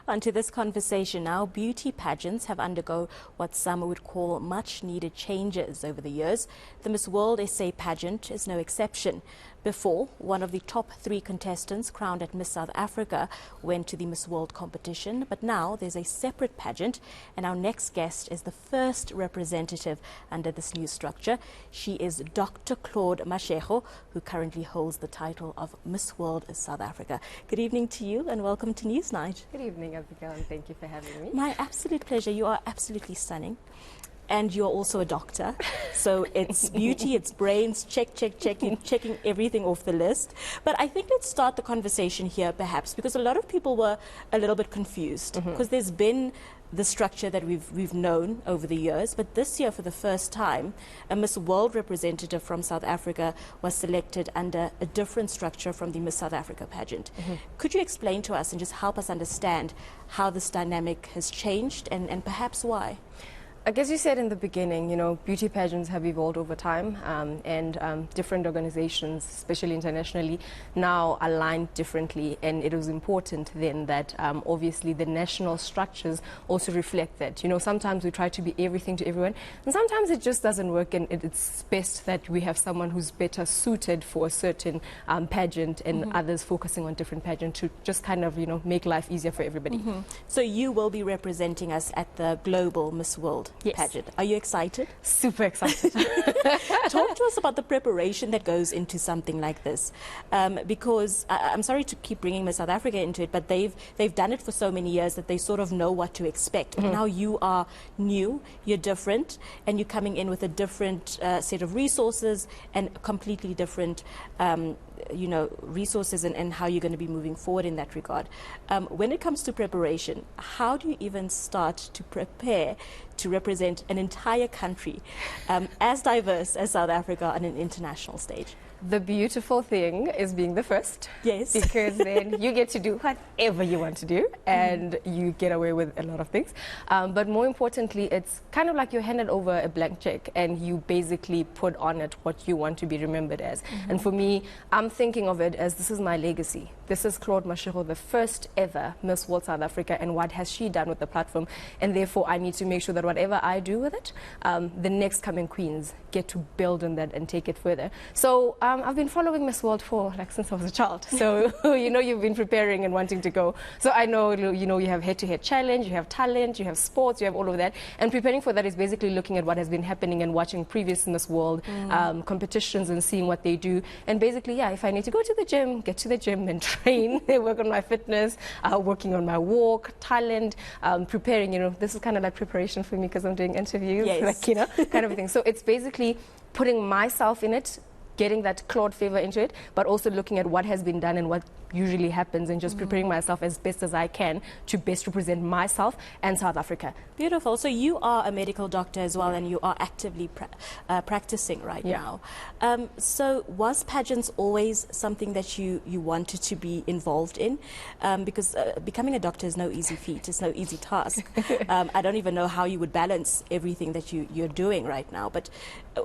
Onto this conversation now. Beauty pageants have undergone what some would call much needed changes over the years. The Miss World SA pageant is no exception. Before, one of the top 3 contestants crowned at Miss South Africa went to the Miss World competition, but now there's a separate pageant, and our next guest is the first representative under this new structure. She is Dr. Claude Mashego, who currently holds the title of Miss World South Africa. Good evening to you and welcome to Newsnight. Good evening, Abigail, and thank you for having me. My absolute pleasure. You are absolutely stunning. And you're also a doctor, so it's beauty, it's brains, checking everything off the list. But I think let's start the conversation here, perhaps, because a lot of people were a little bit confused, because there's been the structure that we've known over the years, but this year, for the first time, a Miss World representative from South Africa was selected under a different structure from the Miss South Africa pageant. Could you explain to us and just help us understand how this dynamic has changed and perhaps why? I guess you said in the beginning, you know, beauty pageants have evolved over time, and different organizations, especially internationally, now align differently, and it was important then that obviously the national structures also reflect that. You know, sometimes we try to be everything to everyone, and sometimes it just doesn't work, and it's best that we have someone who's better suited for a certain pageant and others focusing on different pageants to just kind of, you know, make life easier for everybody. So you will be representing us at the Global Miss World pageant. Are you excited? Super excited. Talk to us about the preparation that goes into something like this, because I'm sorry to keep bringing Miss South Africa into it, but they've done it for so many years that they sort of know what to expect. But now you are new, you're different, and you're coming in with a different set of resources and completely different you know, resources and how you're going to be moving forward in that regard. When it comes to preparation, how do you even start to prepare to represent an entire country as diverse as South Africa on an international stage? The beautiful thing is being the first. Yes. Because then you get to do whatever you want to do, and you get away with a lot of things. But more importantly, it's kind of like you're handed over a blank check and you basically put on it what you want to be remembered as. And for me, I'm thinking of it as this is my legacy. This is Claude Mashego, the first ever Miss World South Africa, and what has she done with the platform? And therefore, I need to make sure that whatever I do with it, the next coming queens get to build on that and take it further. So I've been following Miss World for since I was a child. So you know, you've been preparing and wanting to go. So I know, you know, you have head-to-head challenge, you have talent, you have sports, you have all of that. And preparing for that is basically looking at what has been happening and watching previous Miss World competitions and seeing what they do. And basically, yeah, if I need to go to the gym, get to the gym and train, work on my fitness, working on my walk, talent, preparing. You know, this is kind of like preparation for me because I'm doing interviews, like, you know, kind of a thing. So it's basically putting myself in it, getting that Claude favor into it, but also looking at what has been done and what usually happens, and just preparing myself as best as I can to best represent myself and South Africa. Beautiful. So you are a medical doctor as well, and you are actively practicing right now. So was pageants always something that you wanted to be involved in? Because becoming a doctor is no easy feat. It's no easy task. I don't even know how you would balance everything that you're doing right now. But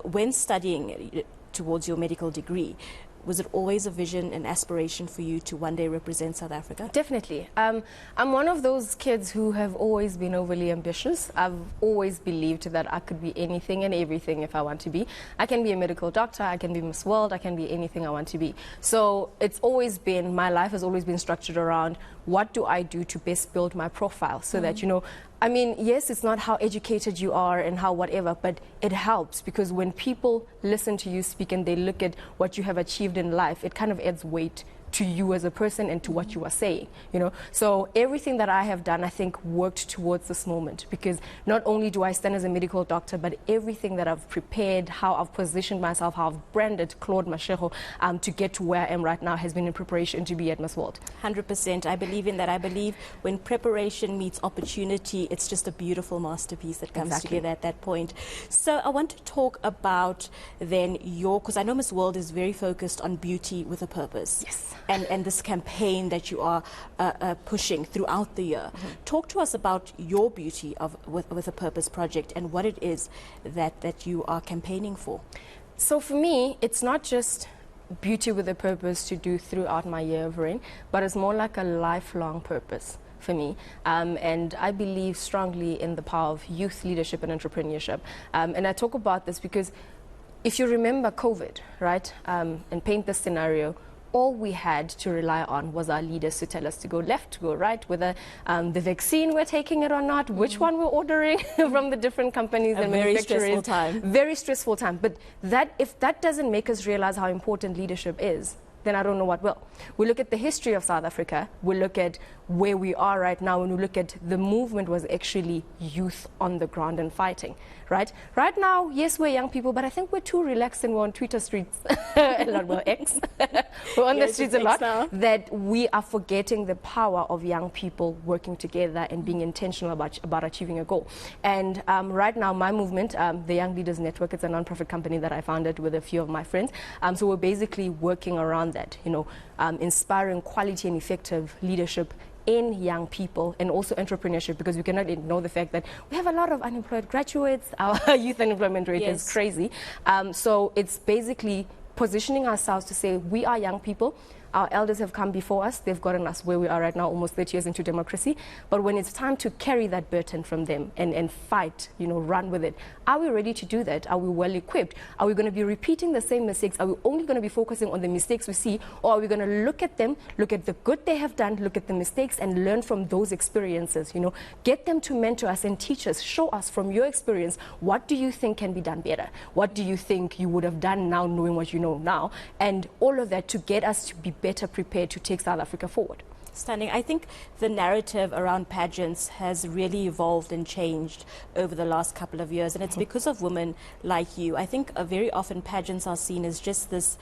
when studying towards your medical degree, was it always a vision and aspiration for you to one day represent South Africa? Definitely. I'm one of those kids who have always been overly ambitious. I've always believed that I could be anything and everything if I want to be. I can be a medical doctor, I can be Miss World, I can be anything I want to be. So it's always been, my life has always been structured around what do I do to best build my profile so that, you know, I mean, yes, it's not how educated you are and how whatever, but it helps because when people listen to you speak and they look at what you have achieved in life, it kind of adds weight to you as a person and to what you are saying, you know. So everything that I have done, I think, worked towards this moment, because not only do I stand as a medical doctor, but everything that I've prepared, how I've positioned myself, how I've branded Claude Mashego to get to where I am right now has been in preparation to be at Miss World. 100%. I believe in that. I believe when preparation meets opportunity, it's just a beautiful masterpiece that comes together at that point. So I want to talk about then because I know Miss World is very focused on beauty with a purpose. Yes. And this campaign that you are pushing throughout the year. Talk to us about your Beauty with a Purpose project and what it is that you are campaigning for. So for me, it's not just beauty with a purpose to do throughout my year of reign, but it's more like a lifelong purpose. for me. And I believe strongly in the power of youth leadership and entrepreneurship. And I talk about this because if you remember COVID, right, and paint this scenario, all we had to rely on was our leaders to tell us to go left, to go right, whether the vaccine we're taking it or not, which one we're ordering from the different companies and very manufacturers. stressful time. Very stressful time. But if that doesn't make us realize how important leadership is, then I don't know what will. We look at the history of South Africa, we look at where we are right now, and we look at the movement was actually youth on the ground and fighting, right? Right now, yes, we're young people, but I think we're too relaxed and we're on Twitter streets a lot, well, X. We're on the streets a lot, that we are forgetting the power of young people working together and being intentional about achieving a goal. And right now, my movement, the Young Leaders Network, it's a non-profit company that I founded with a few of my friends. So we're basically working around that, you know, inspiring quality and effective leadership in young people and also entrepreneurship, because we cannot ignore the fact that we have a lot of unemployed graduates. Our youth unemployment rate is crazy. So it's basically positioning ourselves to say we are young people. Our elders have come before us. They've gotten us where we are right now, almost 30 years into democracy. But when it's time to carry that burden from them and fight, you know, run with it, are we ready to do that? Are we well equipped? Are we going to be repeating the same mistakes? Are we only going to be focusing on the mistakes we see? Or are we going to look at them, look at the good they have done, look at the mistakes and learn from those experiences? You know, get them to mentor us and teach us, show us from your experience, what do you think can be done better? What do you think you would have done now knowing what you know now? And all of that to get us to be better prepared to take South Africa forward. Stunning. I think the narrative around pageants has really evolved and changed over the last couple of years, and it's because of women like you. I think very often pageants are seen as just this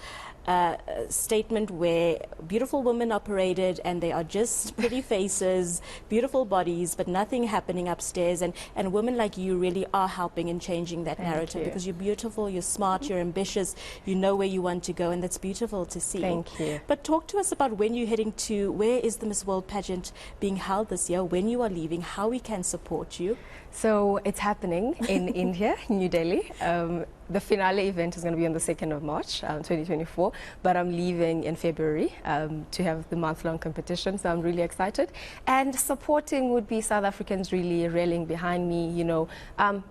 statement where beautiful women are paraded and they are just pretty faces, beautiful bodies, but nothing happening upstairs. And women like you really are helping in changing that narrative, because you're beautiful, you're smart, you're ambitious, you know where you want to go, and that's beautiful to see. Thank you. But talk to us about when you're heading to, where is the Miss World pageant being held this year, when you are leaving, how we can support you. So it's happening in India, New Delhi. The finale event is going to be on the 2nd of March, 2024, but I'm leaving in February to have the month-long competition, so I'm really excited. And supporting would be South Africans really rallying behind me, you know,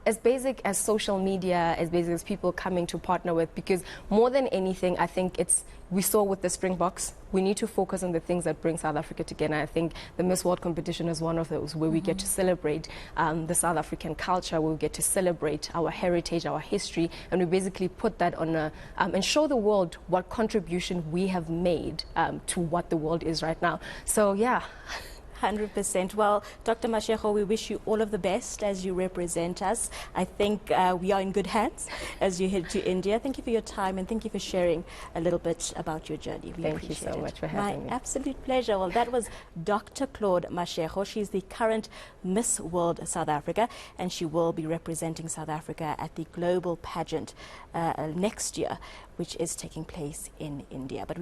as basic as social media, as basic as people coming to partner with, because more than anything, I think we saw with the Springboks, we need to focus on the things that bring South Africa together. I think the Miss World competition is one of those where we get to celebrate the South African culture, where we get to celebrate our heritage, our history, and we basically put that on and show the world what contribution we have made to what the world is right now. So, yeah. 100%. Well, Dr. Mashego, we wish you all of the best as you represent us. I think we are in good hands as you head to India. Thank you for your time and thank you for sharing a little bit about your journey. We Thank you so much for having me. My absolute pleasure. Well, that was Dr. Claude Mashego. She's the current Miss World South Africa, and she will be representing South Africa at the global pageant next year, which is taking place in India. But